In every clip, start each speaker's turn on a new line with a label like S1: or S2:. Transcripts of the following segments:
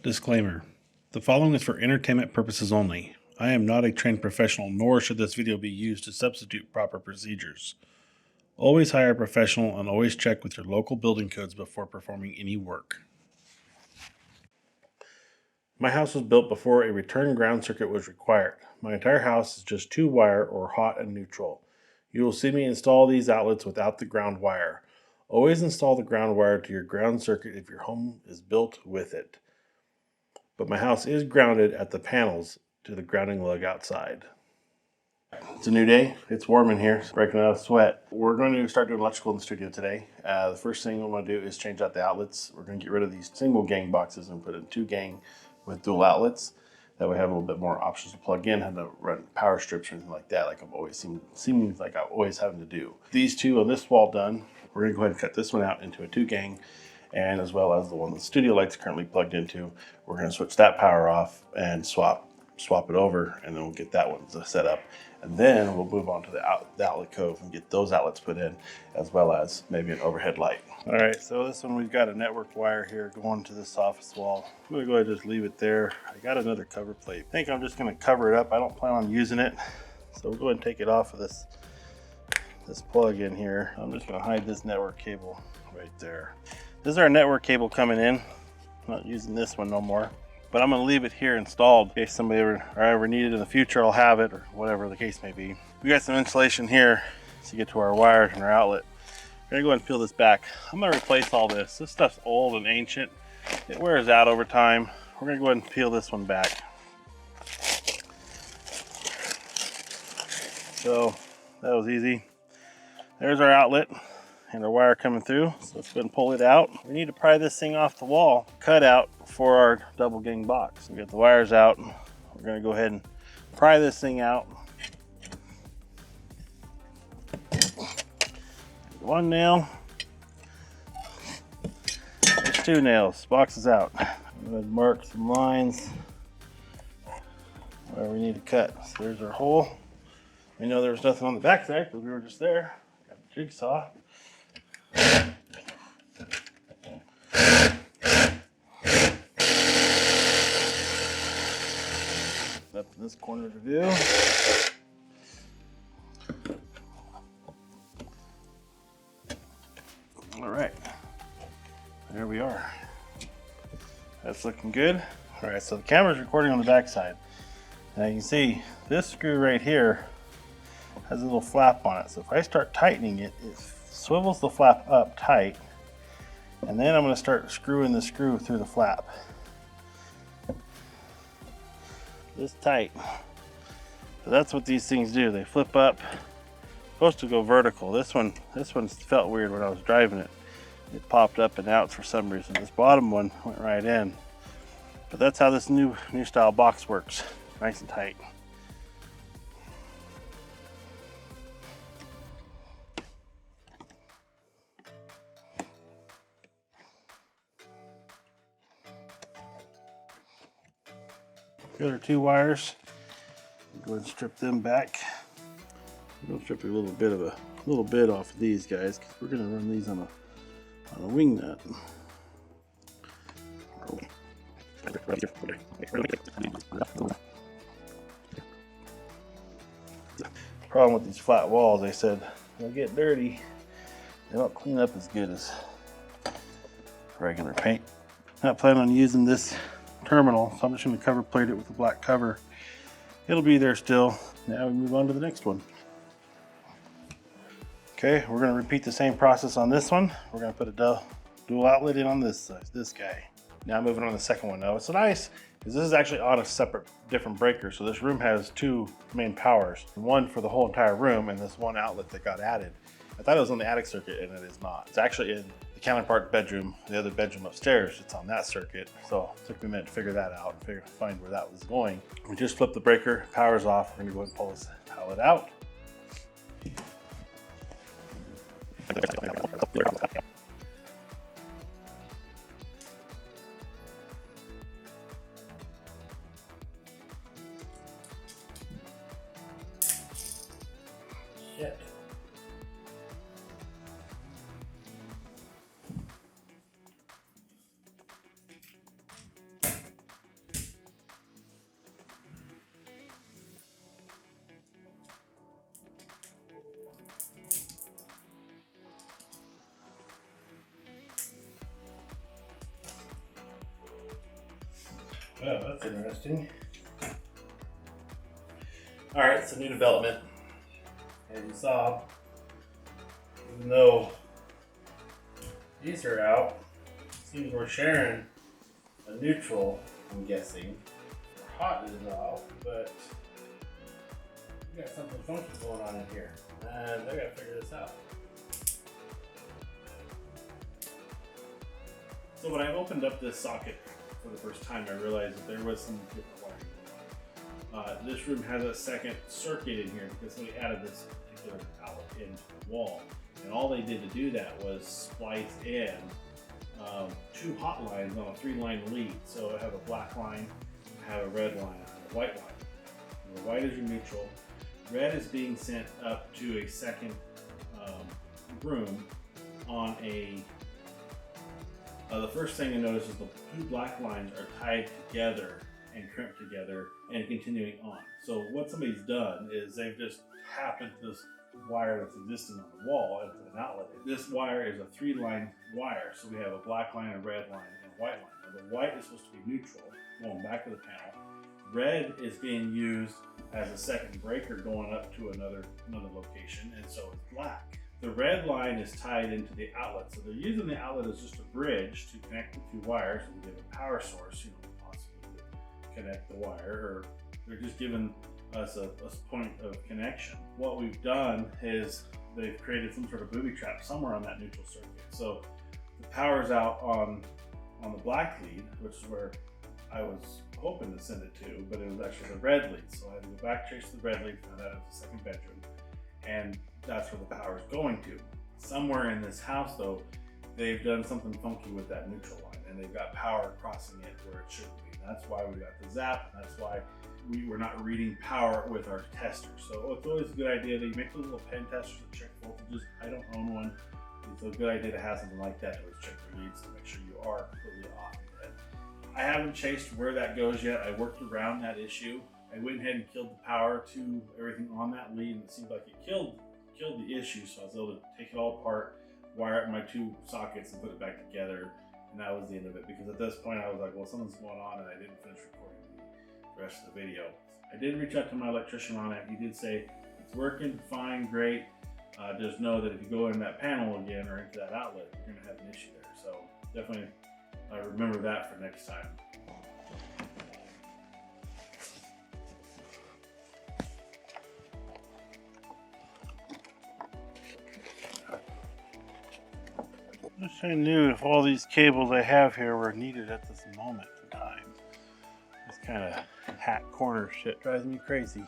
S1: Disclaimer. The following is for entertainment purposes only. I am not a trained professional, nor should this video be used to substitute proper procedures. Always hire a professional and always check with your local building codes before performing any work. My house was built before a return ground circuit was required. My entire house is just 2-wire or hot and neutral. You will see me install these outlets without the ground wire. Always install the ground wire to your ground circuit if your home is built with it. But my house is grounded at the panels to the grounding lug outside. It's a new day. It's warm in here. It's breaking out of sweat. We're going to start doing electrical in the studio today. The first thing we want to do is change out the outlets. We're going to get rid of these single gang boxes and put in 2 gang with dual outlets. That way we have a little bit more options to plug in, have to run power strips or anything like that, like I've always seems like I'm always having to do. These 2 on this wall done. We're going to go ahead and cut this one out into a 2 gang. And as well as the one the studio light's currently plugged into, we're going to switch that power off and swap it over, and then we'll get that one set up. And then we'll move on to the outlet cove and get those outlets put in, as well as maybe an overhead light. All right, so this one we've got a network wire here going to this office wall. I'm going to go ahead and just leave it there. I got another cover plate. I think I'm just going to cover it up. I don't plan on using it, so we'll go ahead and take it off of this plug in here. I'm just going to hide this network cable right there. This is our network cable coming in. I'm not using this one no more, but I'm gonna leave it here installed in case somebody ever need it in the future. I'll have it, or whatever the case may be. We got some insulation here to get to our wires and our outlet. We're gonna go ahead and peel this back. I'm gonna replace all this. This stuff's old and ancient. It wears out over time. We're gonna go ahead and peel this one back. So that was easy. There's our outlet and our wire coming through. So let's go ahead and pull it out. We need to pry this thing off the wall, cut out for our double gang box. We got the wires out. We're gonna go ahead and pry this thing out. 1 nail. There's 2 nails. Box is out. I'm gonna mark some lines where we need to cut. So there's our hole. We know there was nothing on the back side because we were just there. Got the jigsaw. Up in this corner to do. All right, there we are. That's looking good. All right, so the camera's recording on the back side. Now you can see this screw right here has a little flap on it. So if I start tightening it, it swivels the flap up tight, and then I'm going to start screwing the screw through the flap. This tight. So that's what these things do. They flip up. Supposed to go vertical. This one felt weird when I was driving it. It popped up and out for some reason. This bottom one went right in. But that's how this new style box works. Nice and tight. Got our 2 wires. Go ahead and strip them back. We'll strip a little bit off of these guys because we're going to run these on a wing nut. Problem with these flat walls, they said they'll get dirty. They don't clean up as good as regular paint. Not planning on using this terminal, so I'm just going to cover plate it with a black cover. It'll be there still. Now we move on to the next one. Okay, we're going to repeat the same process on this one. We're going to put a dual outlet in on this guy. Now moving on to the second one. Now what's nice is this is actually on a separate, different breaker. So this room has 2 main powers, one for the whole entire room and this one outlet that got added. I thought it was on the attic circuit, and it is not. It's actually in the counterpart bedroom, the other bedroom upstairs. It's on that circuit. So it took me a minute to figure that out and find where that was going. We just flipped the breaker, power's off. We're gonna go ahead and pull this outlet out. Shit. Oh, that's interesting. Alright, it's a new development. As you saw, even though these are out, it seems we're sharing a neutral, I'm guessing. Hot is off, but we got something funky going on in here. And I gotta figure this out. So when I opened up this socket for the first time, I realized that there was some different wiring. This room has a second circuit in here because somebody added this particular outlet into the wall. And all they did to do that was splice in 2 hot lines on a 3-line lead. So I have a black line, I have a red line, and a white line. And the white is your neutral. Red is being sent up to a second room on a the first thing you notice is the 2 black lines are tied together and crimped together and continuing on. So what somebody's done is they've just tapped into this wire that's existing on the wall into an outlet. This wire is a 3-line wire, so we have a black line, a red line, and a white line. Now the white is supposed to be neutral, going back to the panel. Red is being used as a second breaker going up to another location, and so is black. The red line is tied into the outlet, so they're using the outlet as just a bridge to connect the 2 wires and give a power source, possibly to connect the wire, or they're just giving us a point of connection. What we've done is they've created some sort of booby trap somewhere on that neutral circuit. So the power's out on the black lead, which is where I was hoping to send it to, but it was actually the red lead. So I had to go back, trace the red lead, found out it's the second bedroom, and that's where the power is going to. Somewhere in this house though, they've done something funky with that neutral line, and they've got power crossing it where it shouldn't be. And that's why we got the zap, and that's why we were not reading power with our testers. So it's always a good idea that you make those little pen testers that check voltages. I don't own one. It's a good idea to have something like that to always check the reads to make sure you are completely off of it. I haven't chased where that goes yet. I worked around that issue. I went ahead and killed the power to everything on that lead, and it seemed like it killed the issue, so I was able to take it all apart, wire up my 2 sockets and put it back together, and that was the end of it. Because at this point I was like, well, something's going on, and I didn't finish recording the rest of the video. I did reach out to my electrician on it. He did say it's working fine, great. Just know that if you go in that panel again or into that outlet, you're gonna have an issue there. So definitely remember that for next time. I wish I knew if all these cables I have here were needed at this moment in time. This kind of hat corner shit drives me crazy.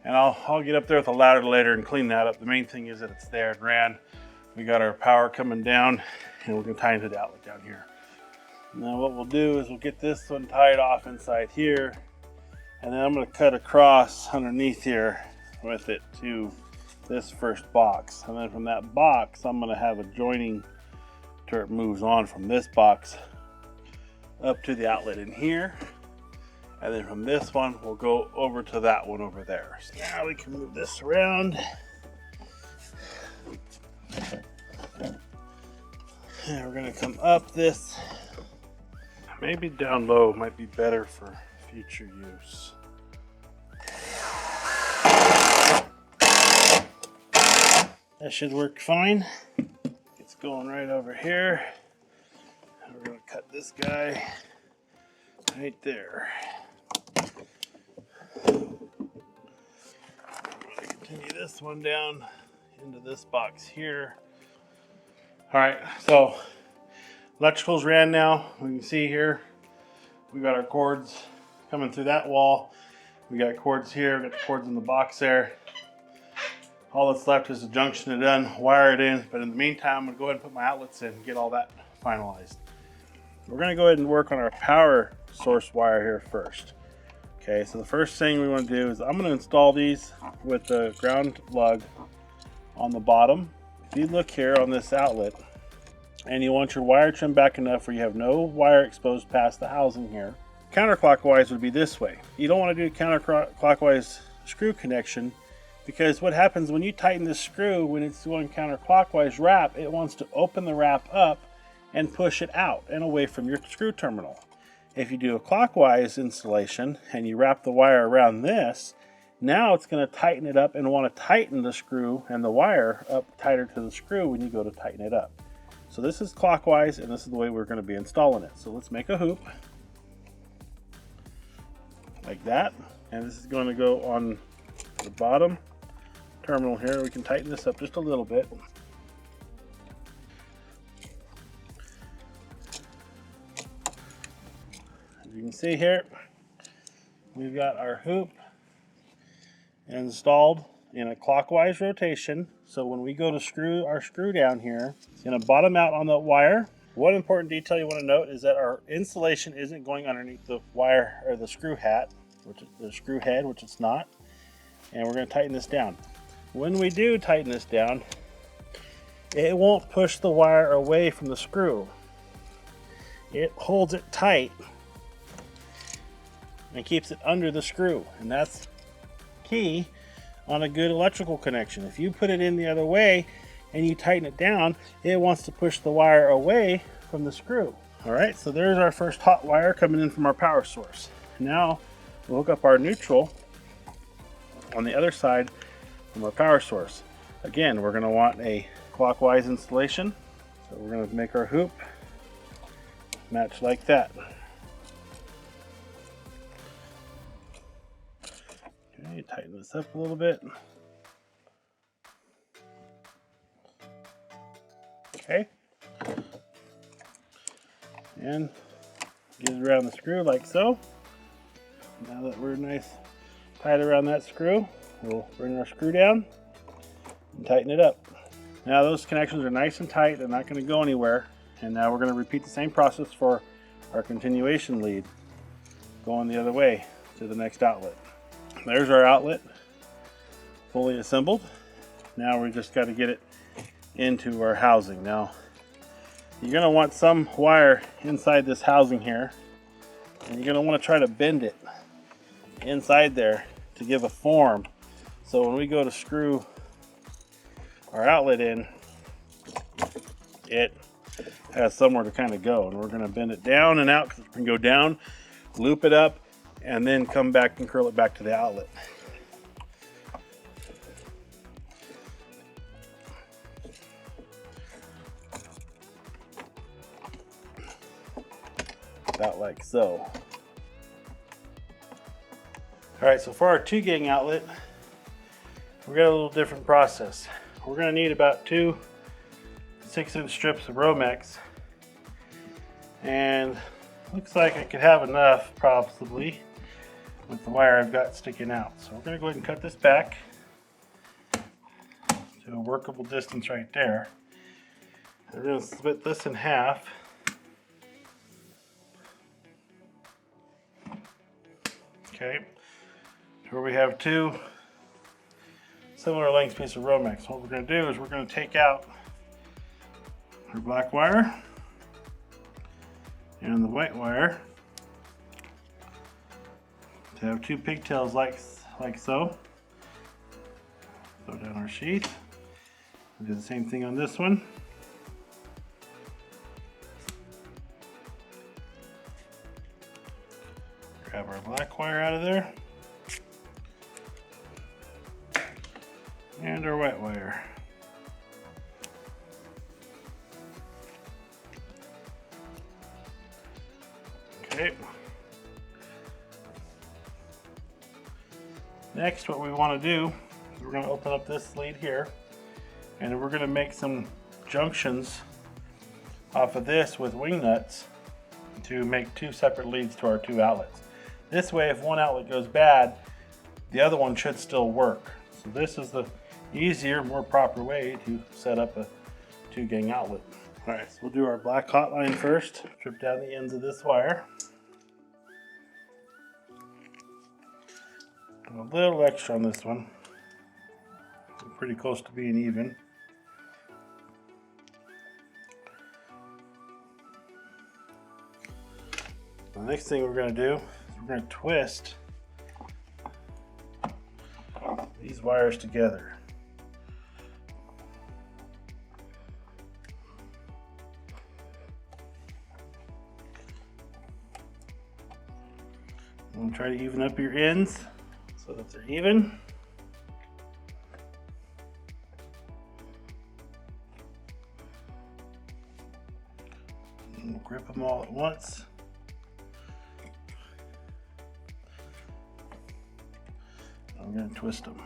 S1: And I'll get up there with a ladder later and clean that up. The main thing is that it's there and ran. We got our power coming down, and we're gonna tie into the outlet down here. Now what we'll do is we'll get this one tied off inside here, and then I'm gonna cut across underneath here with it to this first box, and then from that box I'm going to have a joining to it moves on from this box up to the outlet in here, and then from this one we'll go over to that one over there. So now we can move this around, and we're going to come up this. Maybe down low might be better for future use. That should work fine. It's going right over here. And we're going to cut this guy right there. I'm going to continue this one down into this box here. All right, so electricals ran now. We can see here we got our cords coming through that wall. We got cords here, we got the cords in the box there. All that's left is the junction to done, wire it in, but in the meantime, I'm gonna go ahead and put my outlets in and get all that finalized. We're gonna go ahead and work on our power source wire here first. Okay, so the first thing we wanna do is I'm gonna install these with the ground lug on the bottom. If you look here on this outlet, and you want your wire trimmed back enough where you have no wire exposed past the housing here, counterclockwise would be this way. You don't wanna do counterclockwise screw connection, because what happens when you tighten this screw, when it's going counterclockwise wrap, it wants to open the wrap up and push it out and away from your screw terminal. If you do a clockwise installation and you wrap the wire around this, now it's going to tighten it up and want to tighten the screw and the wire up tighter to the screw when you go to tighten it up. So this is clockwise, and this is the way we're going to be installing it. So let's make a hoop like that, and this is going to go on the bottom terminal here. We can tighten this up just a little bit. As you can see here, we've got our hoop installed in a clockwise rotation. So when we go to screw our screw down here, it's going to bottom out on the wire. One important detail you want to note is that our installation isn't going underneath the wire or the screw hat, which is the screw head, which it's not. And we're going to tighten this down. When we do tighten this down, it won't push the wire away from the screw. It holds it tight and keeps it under the screw, and that's key on a good electrical connection. If you put it in the other way and you tighten it down, it wants to push the wire away from the screw. All right, so there's our first hot wire coming in from our power source. Now we'll hook up our neutral on the other side from our power source. Again, we're going to want a clockwise installation, so we're going to make our hoop match like that. Okay, tighten this up a little bit. Okay, and get it around the screw like so. Now that we're nice tight around that screw, we'll bring our screw down and tighten it up. Now those connections are nice and tight, they're not going to go anywhere. And now we're going to repeat the same process for our continuation lead, going the other way to the next outlet. There's our outlet, fully assembled. Now we just got to get it into our housing. Now you're going to want some wire inside this housing here, and you're going to want to try to bend it inside there to give a form, so when we go to screw our outlet in, it has somewhere to kind of go. And we're going to bend it down and out, because it can go down, loop it up, and then come back and curl it back to the outlet. About like so. All right, so for our 2-gang outlet, we've got a little different process. We're going to need about 2 6-inch strips of Romex, and looks like I could have enough probably with the wire I've got sticking out. So we're going to go ahead and cut this back to a workable distance right there. We're going to split this in half. Okay, where we have 2 similar length pieces of Romex. What we're going to do is we're going to take out our black wire and the white wire to have 2 pigtails like so. Throw down our sheet. We'll do the same thing on this one. Grab our black wire out of there. And our white wire. Okay. Next, what we want to do is we're going to open up this lead here, and we're going to make some junctions off of this with wing nuts to make 2 separate leads to our 2 outlets. This way, if one outlet goes bad, the other one should still work. So this is the easier, more proper way to set up a 2-gang outlet. All right, so we'll do our black hot line first. Strip down the ends of this wire. A little extra on this one. We're pretty close to being even. The next thing we're going to do is we're going to twist these wires together. I'm gonna try to even up your ends so that they're even. And we'll grip them all at once. I'm gonna twist them.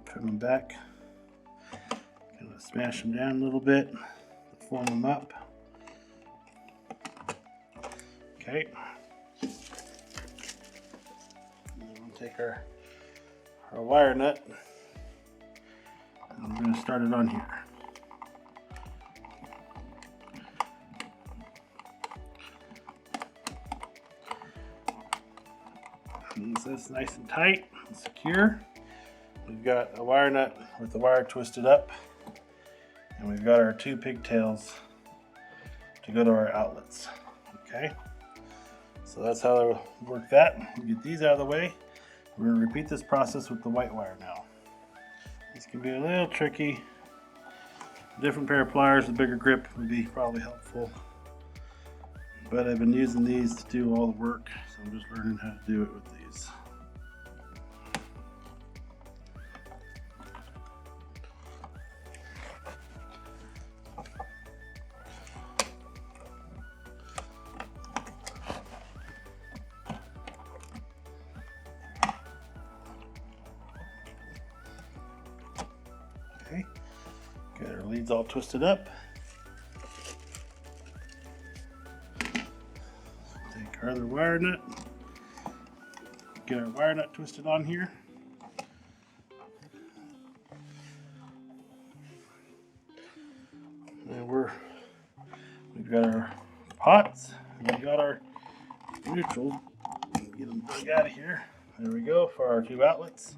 S1: Trim them back. Kind of smash them down a little bit to form them up. Okay. And then we'll take our wire nut and we're going to start it on here. And so it's nice and tight and secure. We've got a wire nut with the wire twisted up, and we've got our 2 pigtails to go to our outlets. Okay, so that's how to work that. We'll get these out of the way. We're going to repeat this process with the white wire now. This can be a little tricky. A different pair of pliers with bigger grip would be probably helpful, but I've been using these to do all the work, so I'm just learning how to do it with these. Okay, got our leads all twisted up. Take our other wire nut, get our wire nut twisted on here. And we've got our pots, and we got our neutrals. Get them dug out of here. There we go for our 2 outlets.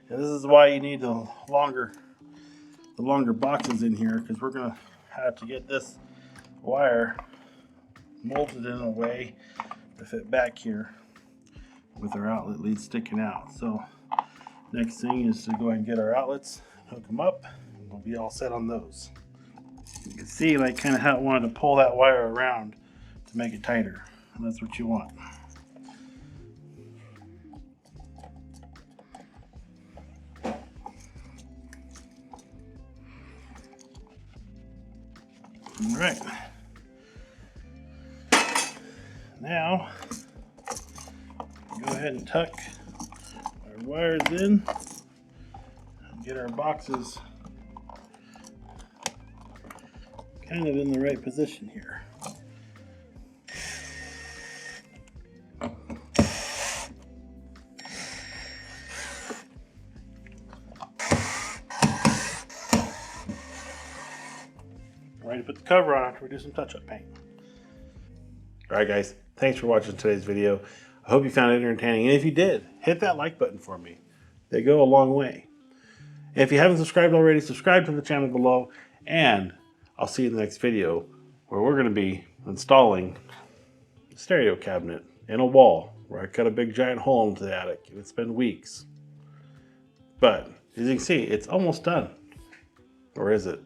S1: And this is why you need the longer boxes in here, because we're gonna have to get this wire molded in a way to fit back here with our outlet leads sticking out. So next thing is to go ahead and get our outlets, hook them up, and we'll be all set on those. You can see like kind of how it wanted to pull that wire around to make it tighter, and that's what you want. All right, now go ahead and tuck our wires in and get our boxes kind of in the right position here. Ready to put the cover on after we do some touch-up paint. Alright guys, thanks for watching today's video. I hope you found it entertaining, and if you did, hit that like button for me. They go a long way. And if you haven't subscribed already, subscribe to the channel below, and I'll see you in the next video where we're going to be installing a stereo cabinet in a wall where I cut a big giant hole into the attic, and it's been weeks. But as you can see, it's almost done. Or is it?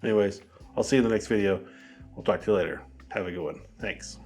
S1: Anyways, I'll see you in the next video. We'll talk to you later. Have a good one. Thanks.